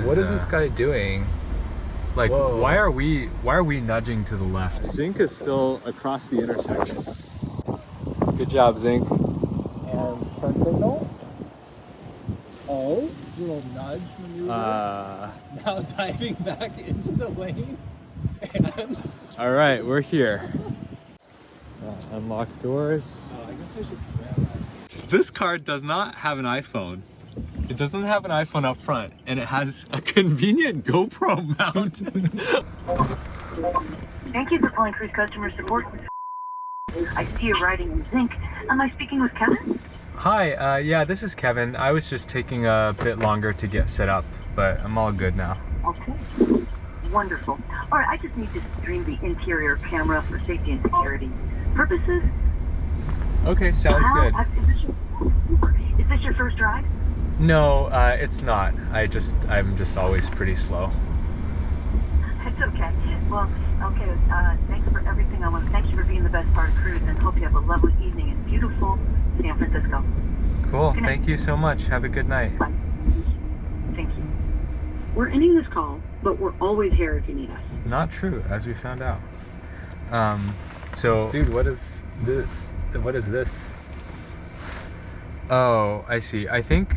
what is this guy doing? Like, whoa. why are we nudging to the left? Zinc is still across the intersection. Good job, Zinc. And turn signal. Oh, little nudge maneuver. Now diving back into the lane. And all right, we're here. Unlock doors. Oh, I guess I should swim this. This car does not have an iPhone. It doesn't have an iPhone up front, and it has a convenient GoPro mount. Thank you for calling Cruise Customer Support. I see you riding in Zinc. Am I speaking with Kevin? Hi, yeah, this is Kevin. I was just taking a bit longer to get set up, but I'm all good now. Okay. Wonderful. All right, I just need to stream the interior camera for safety and security purposes. Okay, sounds good. Is this your first ride? No, it's not. I'm just always pretty slow. It's okay. Well, okay, thanks for everything. I want to thank you for being the best part of Cruise and hope you have a lovely evening in beautiful San Francisco. Cool, thank you so much. Have a good night. Bye. Thank you. We're ending this call, but we're always here if you need us. Not true, as we found out. So... Dude, what is this? What is this? Oh, I see. I think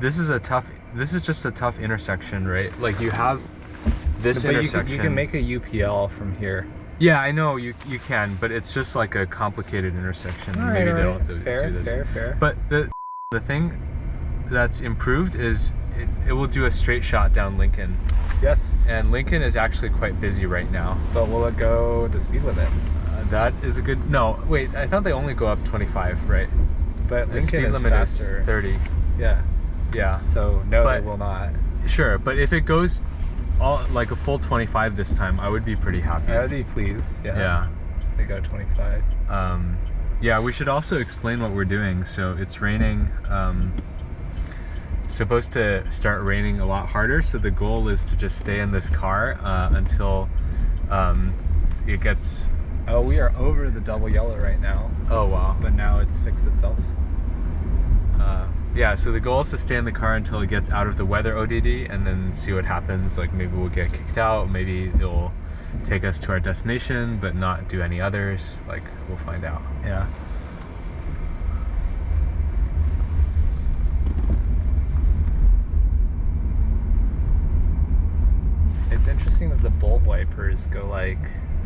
this is just a tough intersection, right? Like you have this intersection. You can make a UPL from here. Yeah, I know you can, but it's just like a complicated intersection. Maybe they don't do this. Fair. But the thing that's improved is it will do a straight shot down Lincoln. Yes. And Lincoln is actually quite busy right now. But will it go the speed limit? That is a good... No, wait, I thought they only go up 25, right? But the speed limit faster. Is 30. Yeah. Yeah. So no, it will not. Sure, but if it goes like a full 25 this time, I would be pretty happy. I would be pleased. Yeah. Yeah. They go 25. Yeah, we should also explain what we're doing. So it's raining. Supposed to start raining a lot harder. So the goal is to just stay in this car until it gets... Oh, we are over the double yellow right now. Oh, wow. But now it's fixed itself. Yeah, so the goal is to stay in the car until it gets out of the weather ODD and then see what happens. Like maybe we'll get kicked out, maybe it'll take us to our destination but not do any others. Like, we'll find out. Yeah. It's interesting that the bolt wipers go like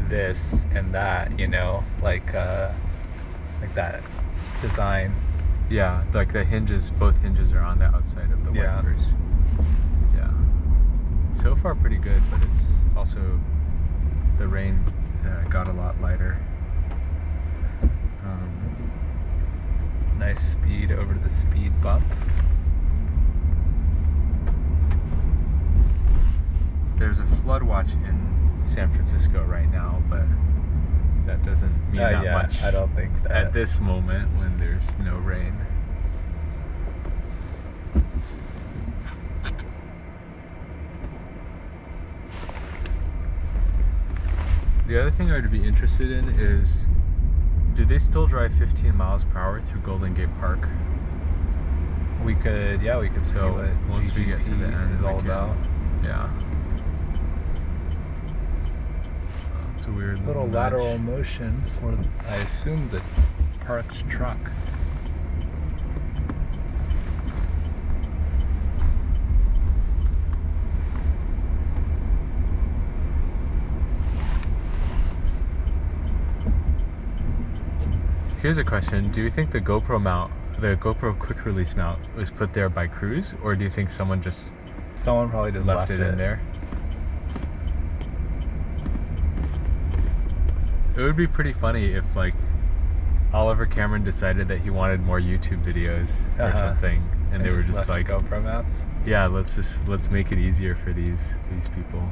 this and that, you know, like that design. Yeah, like the hinges, both hinges are on the outside of the wipers. Yeah. So far pretty good, but it's also, the rain got a lot lighter. Nice speed over to the speed bump. There's a flood watch in San Francisco right now, but that doesn't mean that much. I don't think that. At this moment when there's no rain. The other thing I would be interested in is, do they still drive 15 miles per hour through Golden Gate Park? We could see what once we get to the end is all about. Yeah. It's a weird little lateral motion for, I assume, the parked truck. Here's a question. Do you think the GoPro mount, the GoPro quick release mount, was put there by Cruise, or do you think someone probably just left it in there? It would be pretty funny if like Oliver Cameron decided that he wanted more YouTube videos or something, and they were just like GoPro mounts. Yeah, let's make it easier for these people.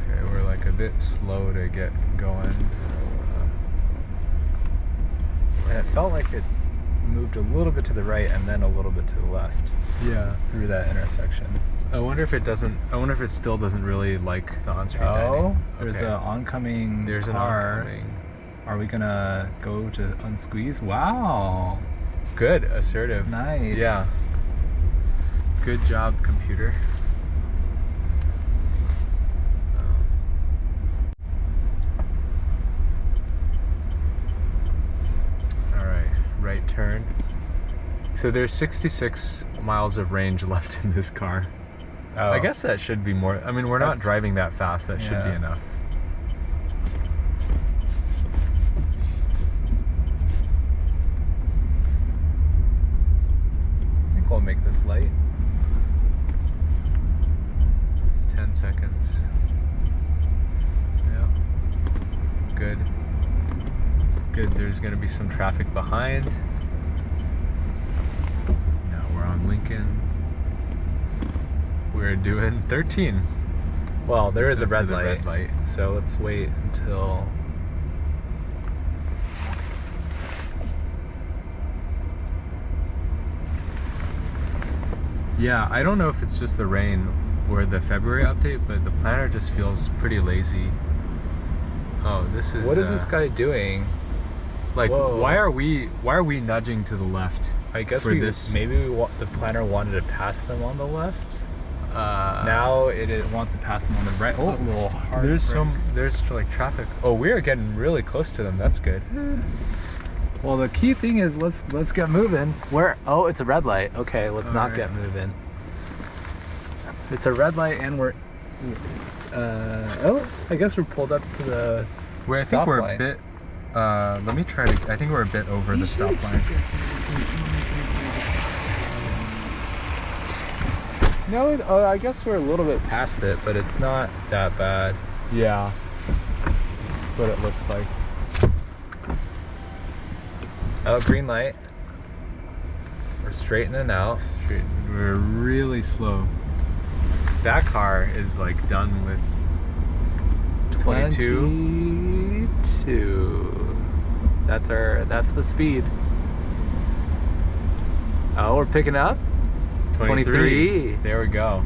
Okay, we're like a bit slow to get going. And it felt like it moved a little bit to the right and then a little bit to the left Yeah. through that intersection. I wonder if it still doesn't really like the on-street dining. Oh, there's Okay. an oncoming There's an car. oncoming. Are we gonna go to unsqueeze? Wow. Good, assertive. Nice. Yeah. Good job, computer. All right, right turn. So there's 66 miles of range left in this car. Oh. I guess that should be more. I mean, we're not That's- driving that fast. That should be yeah. enough. I think we'll make this light. 10 seconds. Yeah. Good. Good. There's going to be some traffic behind. Now we're on Lincoln. We're doing 13. Well, there is a Instead red to the light, red light. so let's wait until. Yeah, I don't know if it's just the rain or the February update, but the planner just feels pretty lazy. Oh, this is. What is this guy doing? Like, Whoa. why are we nudging to the left? I guess for this? maybe the planner wanted to pass them on the left. Now Now it wants to pass them on the right. Oh, a little hard. there's like traffic. Oh, we're getting really close to them. That's good. Well, the key thing is let's get moving. Where? Oh, it's a red light. Okay, let's not Alright. get moving. It's a red light, and we're. Oh, I guess we're pulled up to the. Wait, I think we're a stoplight. bit. Let me try to. I think we're a bit over the stop line. No, I guess we're a little bit past it, but it's not that bad. Yeah, that's what it looks like. Oh, green light. We're straightening out. Straight. We're really slow. That car is like done with 22. 22. That's the speed. Oh, we're picking up. 23. There we go.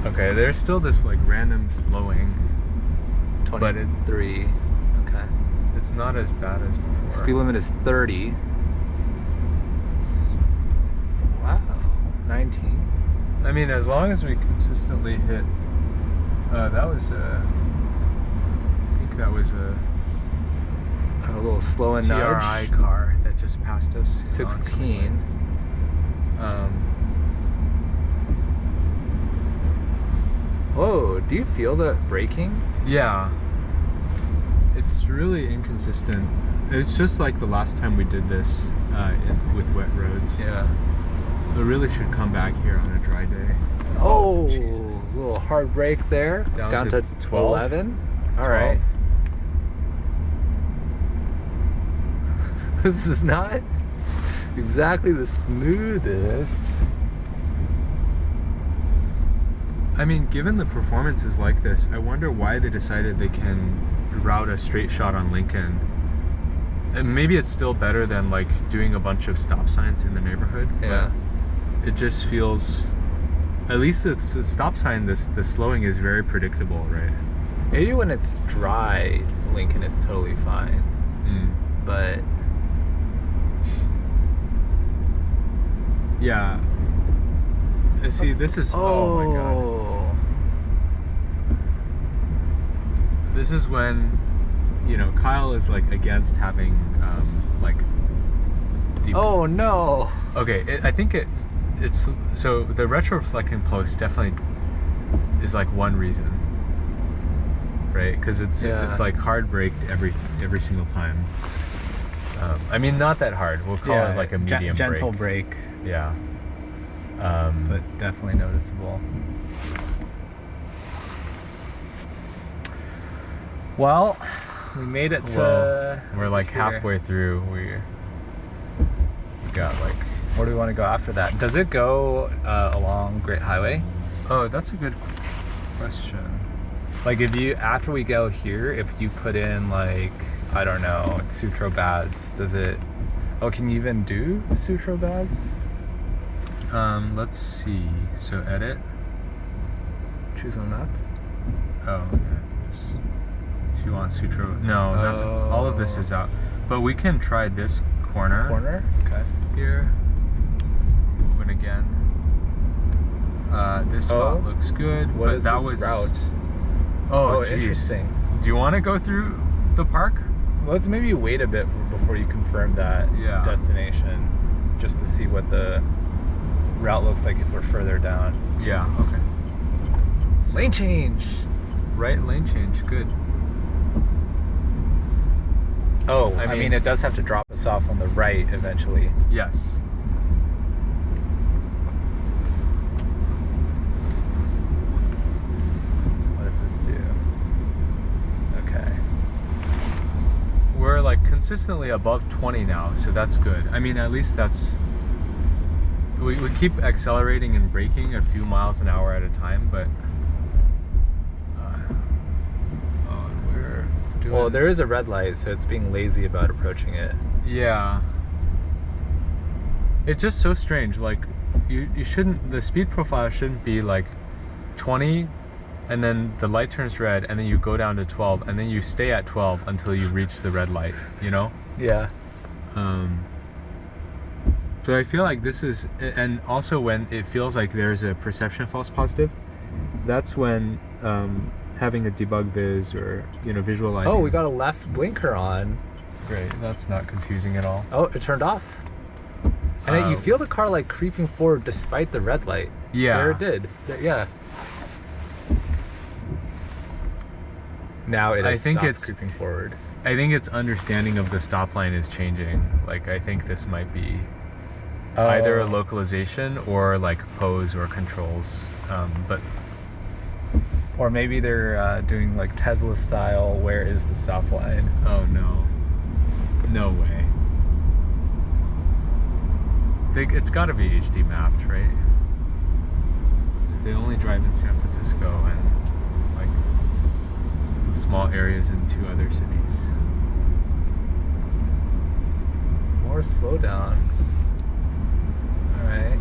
Okay, there's still this like random slowing, but 23. Okay. it's not as bad as before. Speed limit is 30. Wow. 19. I mean, as long as we consistently hit. That was a. I think that was a A little slow and TRI nudge. car that just passed us. 16. Whoa, do you feel the braking? Yeah. It's really inconsistent. It's just like the last time we did this with wet roads. Yeah. We really should come back here on a dry day. Oh, Jesus. a little hard brake there. Down to 12. 11. All right. This is not exactly the smoothest. I mean, given the performances like this, I wonder why they decided they can route a straight shot on Lincoln. And maybe it's still better than like doing a bunch of stop signs in the neighborhood. Yeah. But it just feels, at least it's a stop sign, the slowing is very predictable, right? Maybe when it's dry, Lincoln is totally fine. But Yeah. See, this is, oh my god. This is when, you know, Kyle is like against having like deep. Oh no. Okay, I think it's so the retro-reflecting post definitely is like one reason, right? Because it's like hard braked every single time. I mean, not that hard. We'll call it like a medium gentle brake. Yeah. But definitely noticeable. Well, we made it to. We're like here. halfway through. We got like. Where do we want to go after that? Does it go along Great Highway? Oh, that's a good question. Like, if you after we go here, if you put in like I don't know Sutro Bads, does it Oh, can you even do Sutro bads? Let's see. So edit. Choose on map. Oh, yeah. If you want Sutro, no, that's all of this is out. But we can try this corner. Okay. Here. Moving again. This spot looks good. What is that this was route? Oh, geez. Interesting. Do you want to go through the park? Let's maybe wait a bit before you confirm that destination, just to see what the route looks like if we're further down. Yeah. Okay. Lane change. Right lane change. Good. Oh, I mean, it does have to drop us off on the right eventually. Yes. What does this do? Okay. We're like consistently above 20 now, so that's good. I mean, at least that's... We keep accelerating and braking a few miles an hour at a time, but... Well, there is a red light, so it's being lazy about approaching it. Yeah. It's just so strange. Like, you shouldn't... The speed profile shouldn't be like 20, and then the light turns red, and then you go down to 12, and then you stay at 12 until you reach the red light, you know? Yeah. So I feel like this is... And also when it feels like there's a perception false positive, that's when... having a debug viz or visualizing. Oh, we got a left blinker on. Great, that's not confusing at all. Oh, it turned off. And you feel the car like creeping forward despite the red light. Yeah. There it did. Yeah. Now it has stopped creeping forward. I think its understanding of the stop line is changing. Like, I think this might be either a localization or like pose or controls. But or maybe they're doing like Tesla style, where is the stop line? Oh no. No way. It's gotta be HD mapped, right? They only drive in San Francisco and like small areas in 2 other cities. More slowdown. Alright.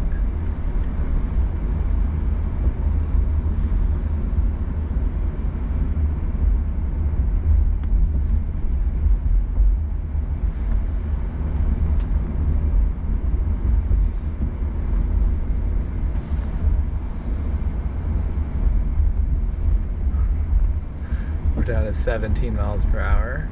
Down to 17 miles per hour.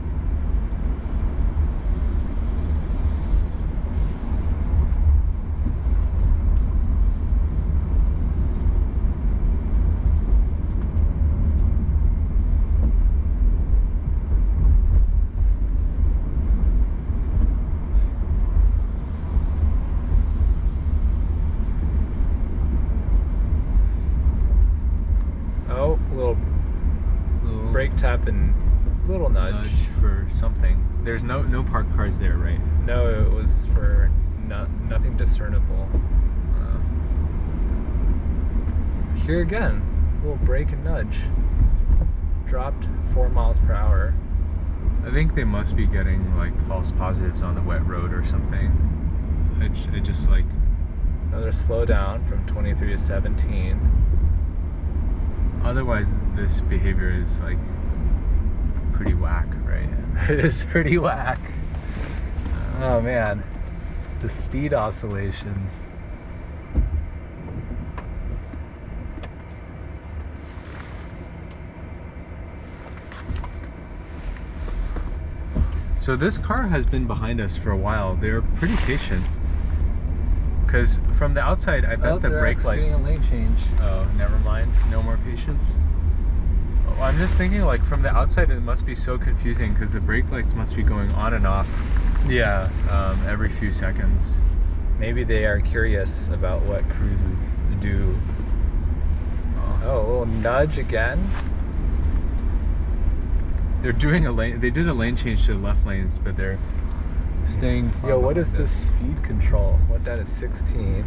Oh, a little brake tap and little nudge for something. There's no parked cars there, right? No, it was for nothing discernible. Here again, a little brake and nudge. Dropped 4 miles per hour. I think they must be getting like false positives on the wet road or something. It just like... Another slowdown from 23 to 17. Otherwise, this behavior is like pretty whack, right? It is pretty whack. Oh man, the speed oscillations. So this car has been behind us for a while. They're pretty patient. Because from the outside, I bet the brake lights... a lane change. Oh, never mind. No more patience. Oh, I'm just thinking, like, from the outside, it must be so confusing because the brake lights must be going on and off. Yeah. Every few seconds. Maybe they are curious about what cruises do. Oh, a little nudge again. They're doing a lane... They did a lane change to the left lanes, but they're staying... Yo, what is this speed control? Went down to 16.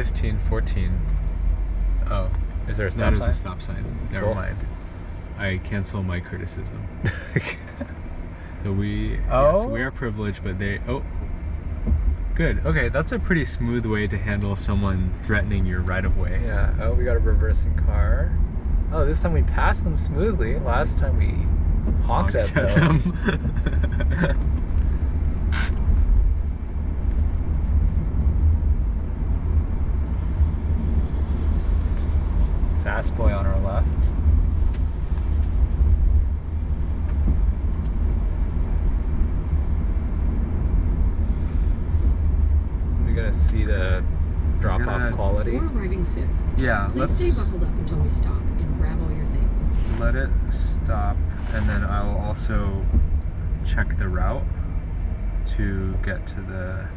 15, 14. Oh, Is there a stop that is sign? a stop sign. Never Cool. mind. I cancel my criticism. So yes, Oh. we are privileged, but they. Oh, good. Okay, that's a pretty smooth way to handle someone threatening your right of way. Yeah. Oh, we got a reversing car. Oh, this time we passed them smoothly. Last time we honked at them. Fast boy on our left. We're gonna see the drop-off quality. We're arriving soon. Yeah, Please let's stay buckled up until we stop and grab all your things. let it stop, and then I will also check the route to get to the.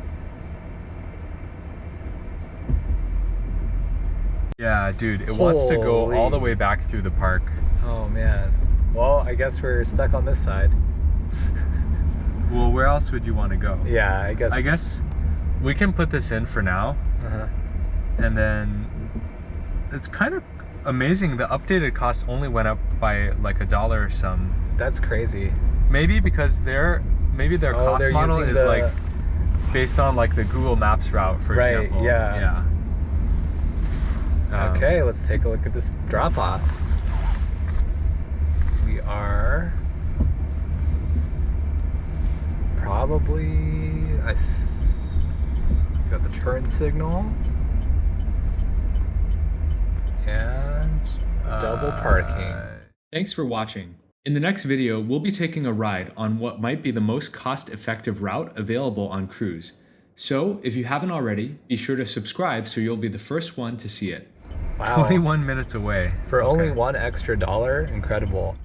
Yeah, dude, it wants to go all the Holy. way back through the park. Oh man. Well, I guess we're stuck on this side. Well, where else would you want to go? Yeah, I guess. We can put this in for now, Uh-huh. and then it's kind of amazing. The updated cost only went up by like $1 or some. That's crazy. Maybe because their cost they're model using is the- like based on like the Google Maps route, for Right, example. yeah. Yeah. Okay, let's take a look at this drop-off. We are probably got the turn signal and double parking. Thanks for watching. In the next video, we'll be taking a ride on what might be the most cost-effective route available on Cruise. So, if you haven't already, be sure to subscribe so you'll be the first one to see it. Wow. 21 minutes away. For only Okay. $1 extra, incredible.